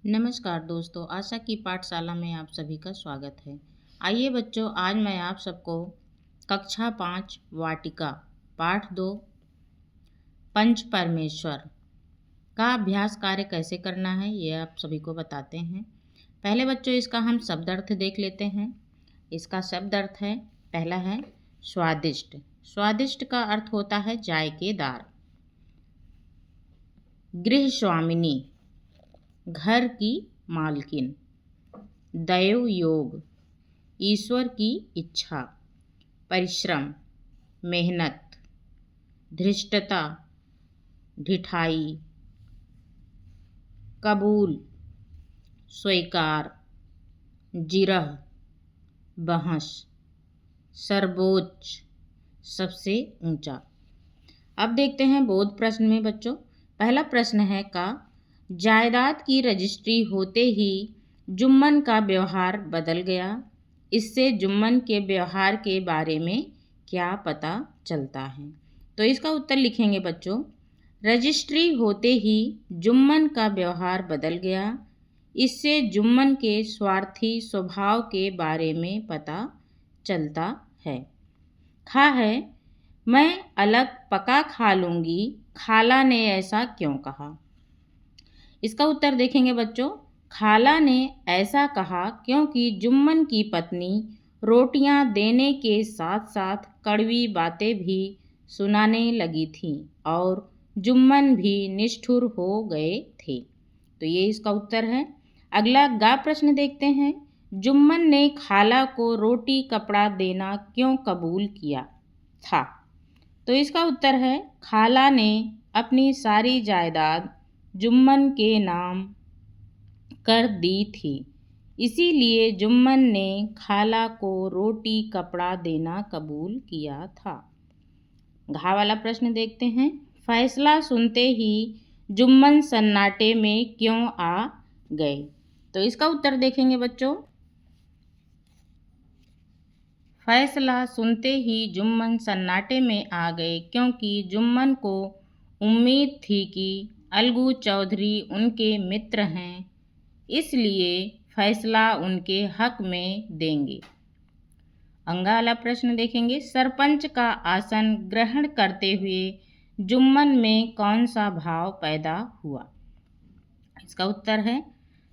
नमस्कार दोस्तों, आशा की पाठशाला में आप सभी का स्वागत है। आइए बच्चों, आज मैं आप सबको कक्षा 5 वाटिका पाठ 2 पंच परमेश्वर का अभ्यास कार्य कैसे करना है ये आप सभी को बताते हैं। पहले बच्चों इसका हम शब्द अर्थ देख लेते हैं। इसका शब्द अर्थ है, पहला है स्वादिष्ट। स्वादिष्ट का अर्थ होता है जायकेदार। गृह स्वामिनी, घर की मालकिन। दैव योग, ईश्वर की इच्छा। परिश्रम, मेहनत। धृष्टता, ढिठाई। कबूल, स्वीकार। जिरह, बहस। सर्वोच्च, सबसे ऊंचा। अब देखते हैं बोध प्रश्न में बच्चों। पहला प्रश्न है का जायदाद की रजिस्ट्री होते ही जुम्मन का व्यवहार बदल गया। इससे जुम्मन के व्यवहार के बारे में क्या पता चलता है? तो इसका उत्तर लिखेंगे बच्चों, रजिस्ट्री होते ही जुम्मन का व्यवहार बदल गया। इससे जुम्मन के स्वार्थी स्वभाव के बारे में पता चलता है। खा है, मैं अलग पका खा लूँगी, खाला ने ऐसा क्यों कहा? इसका उत्तर देखेंगे बच्चों, खाला ने ऐसा कहा क्योंकि जुम्मन की पत्नी रोटियां देने के साथ साथ कड़वी बातें भी सुनाने लगी थी और जुम्मन भी निष्ठुर हो गए थे। तो ये इसका उत्तर है। अगला गा प्रश्न देखते हैं। जुम्मन ने खाला को रोटी कपड़ा देना क्यों कबूल किया था? तो इसका उत्तर है, खाला ने अपनी सारी जायदाद जुम्मन के नाम कर दी थी, इसीलिए जुम्मन ने खाला को रोटी कपड़ा देना कबूल किया था। घा वाला प्रश्न देखते हैं। फैसला सुनते ही जुम्मन सन्नाटे में क्यों आ गए? तो इसका उत्तर देखेंगे बच्चों, फैसला सुनते ही जुम्मन सन्नाटे में आ गए क्योंकि जुम्मन को उम्मीद थी कि अलगू चौधरी उनके मित्र हैं, इसलिए फैसला उनके हक में देंगे। अंगा वाला प्रश्न देखेंगे। सरपंच का आसन ग्रहण करते हुए जुम्मन में कौन सा भाव पैदा हुआ? इसका उत्तर है,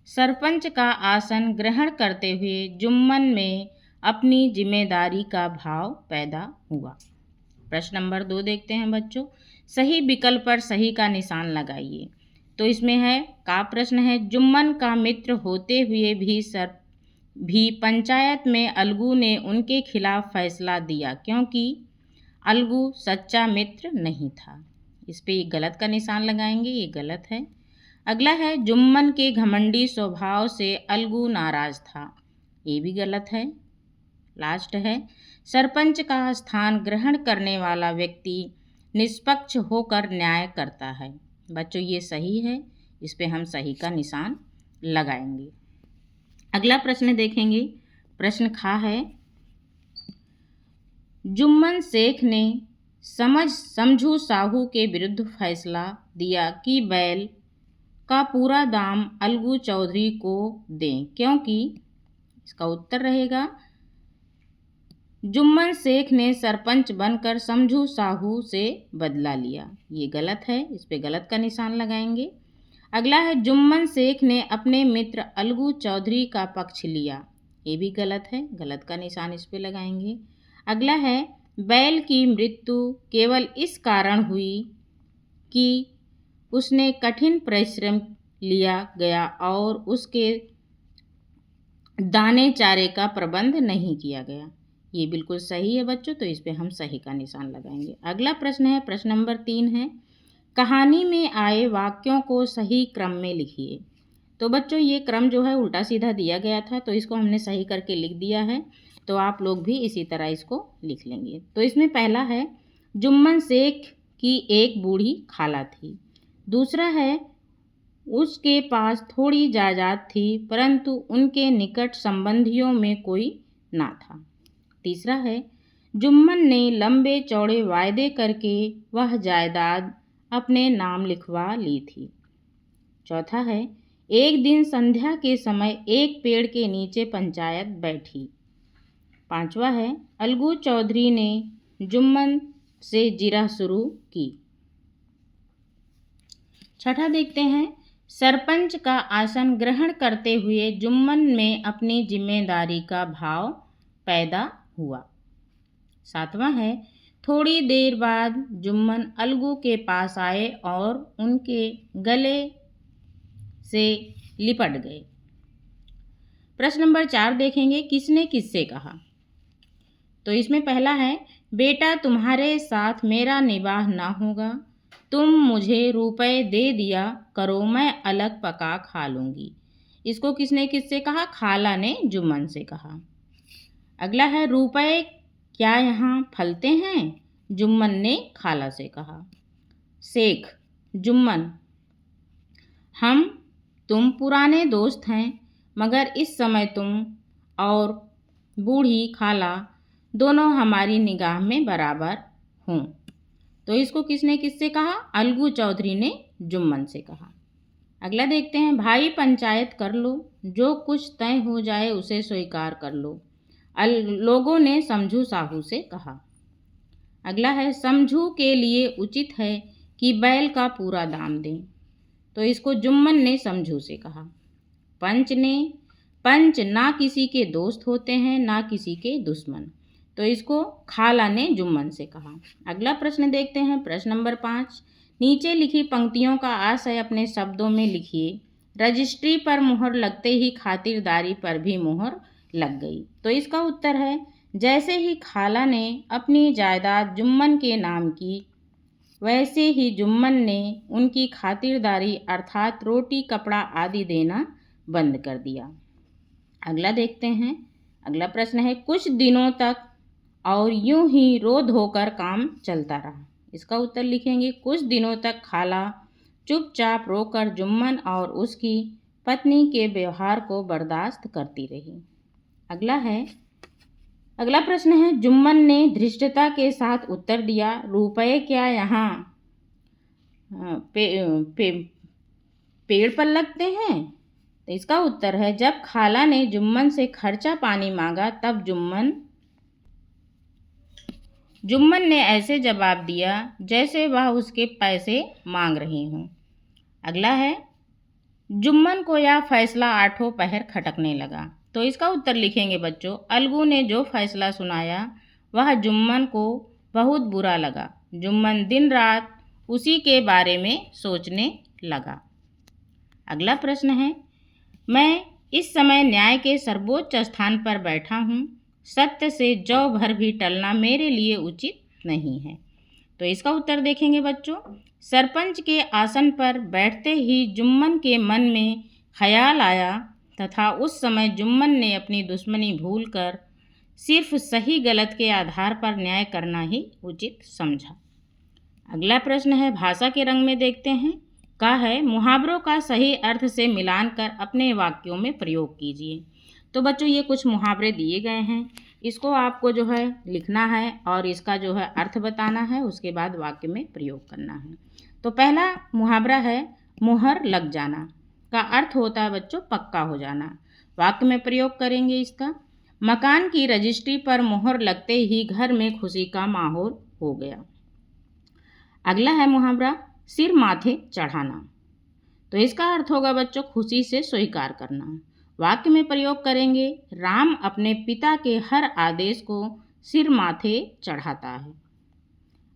सरपंच का आसन ग्रहण करते हुए जुम्मन में अपनी जिम्मेदारी का भाव पैदा हुआ। प्रश्न नंबर 2 देखते हैं बच्चों। सही विकल्प पर सही का निशान लगाइए। तो इसमें है का प्रश्न है, जुम्मन का मित्र होते हुए भी पंचायत में अलगू ने उनके खिलाफ फैसला दिया क्योंकि अलगू सच्चा मित्र नहीं था। इस पे गलत का निशान लगाएंगे, ये गलत है। अगला है, जुम्मन के घमंडी स्वभाव से अलगू नाराज था, ये भी गलत है। लास्ट है, सरपंच का स्थान ग्रहण करने वाला व्यक्ति निष्पक्ष होकर न्याय करता है। बच्चों ये सही है, इस पे हम सही का निशान लगाएंगे। अगला प्रश्न देखेंगे। प्रश्न खा है, जुम्मन शेख ने समझू साहू के विरुद्ध फैसला दिया कि बैल का पूरा दाम अलगू चौधरी को दें क्योंकि इसका उत्तर रहेगा, जुम्मन शेख ने सरपंच बनकर समझू साहू से बदला लिया, ये गलत है, इस पे गलत का निशान लगाएंगे। अगला है, जुम्मन शेख ने अपने मित्र अलगू चौधरी का पक्ष लिया, ये भी गलत है, गलत का निशान इस पे लगाएंगे। अगला है, बैल की मृत्यु केवल इस कारण हुई कि उसने कठिन परिश्रम लिया गया और उसके दाने चारे का प्रबंध नहीं किया गया, ये बिल्कुल सही है बच्चों, तो इस पे हम सही का निशान लगाएंगे। अगला प्रश्न है, प्रश्न नंबर 3 है, कहानी में आए वाक्यों को सही क्रम में लिखिए। तो बच्चों ये क्रम जो है उल्टा सीधा दिया गया था, तो इसको हमने सही करके लिख दिया है, तो आप लोग भी इसी तरह इसको लिख लेंगे। तो इसमें पहला है, जुम्मन शेख की एक बूढ़ी खाला थी। दूसरा है, उसके पास थोड़ी जायदाद थी परंतु उनके निकट संबंधियों में कोई ना था। तीसरा है, जुम्मन ने लंबे चौड़े वायदे करके वह जायदाद अपने नाम लिखवा ली थी। चौथा है, एक दिन संध्या के समय एक पेड़ के नीचे पंचायत बैठी। 5वां है, अलगू चौधरी ने जुम्मन से जिरह शुरू की। 6ठा देखते हैं, सरपंच का आसन ग्रहण करते हुए जुम्मन में अपनी जिम्मेदारी का भाव पैदा हुआ। 7वां है, थोड़ी देर बाद जुम्मन अलगू के पास आए और उनके गले से लिपट गए। प्रश्न नंबर 4 देखेंगे, किसने किससे कहा। तो इसमें पहला है, बेटा तुम्हारे साथ मेरा निवाह ना होगा, तुम मुझे रुपए दे दिया करो, मैं अलग पका खा लूँगी। इसको किसने किससे कहा, खाला ने जुम्मन से कहा। अगला है, रुपए क्या यहाँ फलते हैं, जुम्मन ने खाला से कहा। शेख, जुम्मन, हम तुम पुराने दोस्त हैं, मगर इस समय तुम और बूढ़ी खाला दोनों हमारी निगाह में बराबर हों। तो इसको किसने किससे कहा, अलगू चौधरी ने जुम्मन से कहा। अगला देखते हैं, भाई पंचायत कर लो, जो कुछ तय हो जाए उसे स्वीकार कर लो, लोगों ने समझू साहू से कहा। अगला है, समझू के लिए उचित है कि बैल का पूरा दाम दें। तो इसको जुम्मन ने समझू से कहा। पंच ना किसी के दोस्त होते हैं ना किसी के दुश्मन। तो इसको खाला ने जुम्मन से कहा। अगला प्रश्न देखते हैं, प्रश्न नंबर 5, नीचे लिखी पंक्तियों का आशय अपने शब्दों में लिखिए। रजिस्ट्री पर मुहर लगते ही खातिरदारी पर भी मुहर लग गई। तो इसका उत्तर है, जैसे ही खाला ने अपनी जायदाद जुम्मन के नाम की, वैसे ही जुम्मन ने उनकी खातिरदारी अर्थात रोटी कपड़ा आदि देना बंद कर दिया। अगला देखते हैं, अगला प्रश्न है, कुछ दिनों तक और यूं ही रोध होकर काम चलता रहा। इसका उत्तर लिखेंगे, कुछ दिनों तक खाला चुपचाप रोकर जुम्मन और उसकी पत्नी के व्यवहार को बर्दाश्त करती रही। अगला प्रश्न है, जुम्मन ने धृष्टता के साथ उत्तर दिया, रुपए क्या यहाँ पेड़ पर लगते हैं। तो इसका उत्तर है, जब खाला ने जुम्मन से खर्चा पानी मांगा तब जुम्मन ने ऐसे जवाब दिया जैसे वह उसके पैसे मांग रही हूँ। अगला है, जुम्मन को यह फैसला आठों पहर खटकने लगा। तो इसका उत्तर लिखेंगे बच्चों, अलगू ने जो फैसला सुनाया वह जुम्मन को बहुत बुरा लगा। जुम्मन दिन रात उसी के बारे में सोचने लगा। अगला प्रश्न है, मैं इस समय न्याय के सर्वोच्च स्थान पर बैठा हूँ, सत्य से जौ भर भी टलना मेरे लिए उचित नहीं है। तो इसका उत्तर देखेंगे बच्चों, सरपंच के आसन पर बैठते ही जुम्मन के मन में ख्याल आया तथा उस समय जुम्मन ने अपनी दुश्मनी भूलकर सिर्फ सही गलत के आधार पर न्याय करना ही उचित समझा। अगला प्रश्न है, भाषा के रंग में देखते हैं, का है, मुहावरों का सही अर्थ से मिलान कर अपने वाक्यों में प्रयोग कीजिए। तो बच्चों ये कुछ मुहावरे दिए गए हैं, इसको आपको जो है लिखना है और इसका जो है अर्थ बताना है, उसके बाद वाक्य में प्रयोग करना है। तो पहला मुहावरा है, मुहर लग जाना, का अर्थ होता है बच्चों पक्का हो जाना। वाक्य में प्रयोग करेंगे इसका, मकान की रजिस्ट्री पर मुहर लगते ही घर में खुशी का माहौल हो गया। अगला है मुहावरा, सिर माथे चढ़ाना। तो इसका अर्थ होगा बच्चों खुशी से स्वीकार करना। वाक्य में प्रयोग करेंगे, राम अपने पिता के हर आदेश को सिर माथे चढ़ाता है।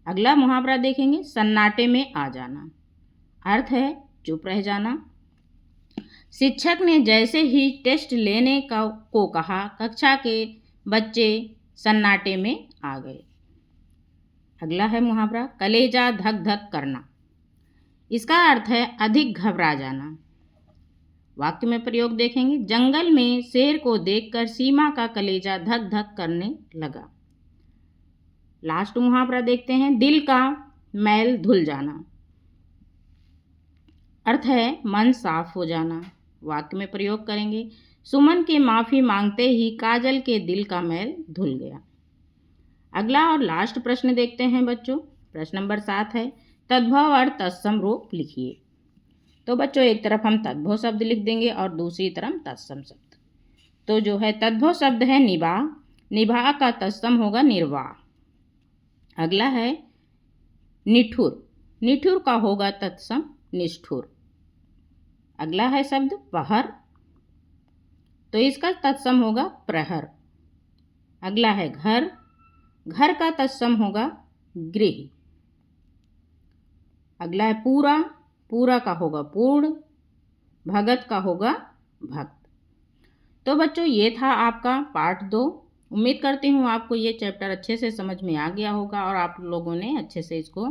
अगला मुहावरा देखेंगे, सन्नाटे में आ जाना, अर्थ है चुप रह जाना। शिक्षक ने जैसे ही टेस्ट लेने को कहा, कक्षा के बच्चे सन्नाटे में आ गए। अगला है मुहावरा, कलेजा धक धक करना। इसका अर्थ है अधिक घबरा जाना। वाक्य में प्रयोग देखेंगे, जंगल में शेर को देखकर सीमा का कलेजा धक धक करने लगा। लास्ट मुहावरा देखते हैं, दिल का मैल धुल जाना, अर्थ है मन साफ हो जाना। वाक्य में प्रयोग करेंगे, सुमन के माफ़ी मांगते ही काजल के दिल का मैल धुल गया। अगला और लास्ट प्रश्न देखते हैं बच्चों, प्रश्न नंबर 7 है, तद्भव और तत्सम रूप लिखिए। तो बच्चों एक तरफ हम तद्भव शब्द लिख देंगे और दूसरी तरफ तत्सम शब्द। तो जो है तद्भव शब्द है निभा, निभा का तत्सम होगा निर्वाह। अगला है निठुर, निठुर का होगा तत्सम निष्ठुर। अगला है शब्द पहर, तो इसका तत्सम होगा प्रहर। अगला है घर, घर का तत्सम होगा गृह। अगला है पूरा, पूरा का होगा पूर्ण, भगत का होगा भक्त। तो बच्चों ये था आपका पार्ट 2। उम्मीद करती हूँ आपको ये चैप्टर अच्छे से समझ में आ गया होगा और आप लोगों ने अच्छे से इसको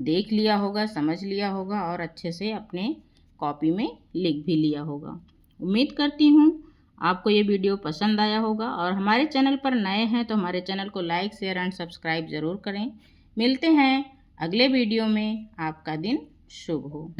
देख लिया होगा, समझ लिया होगा और अच्छे से अपने कॉपी में लिख भी लिया होगा। उम्मीद करती हूँ आपको ये वीडियो पसंद आया होगा और हमारे चैनल पर नए हैं तो हमारे चैनल को लाइक, शेयर एंड सब्सक्राइब ज़रूर करें। मिलते हैं अगले वीडियो में। आपका दिन शुभ हो।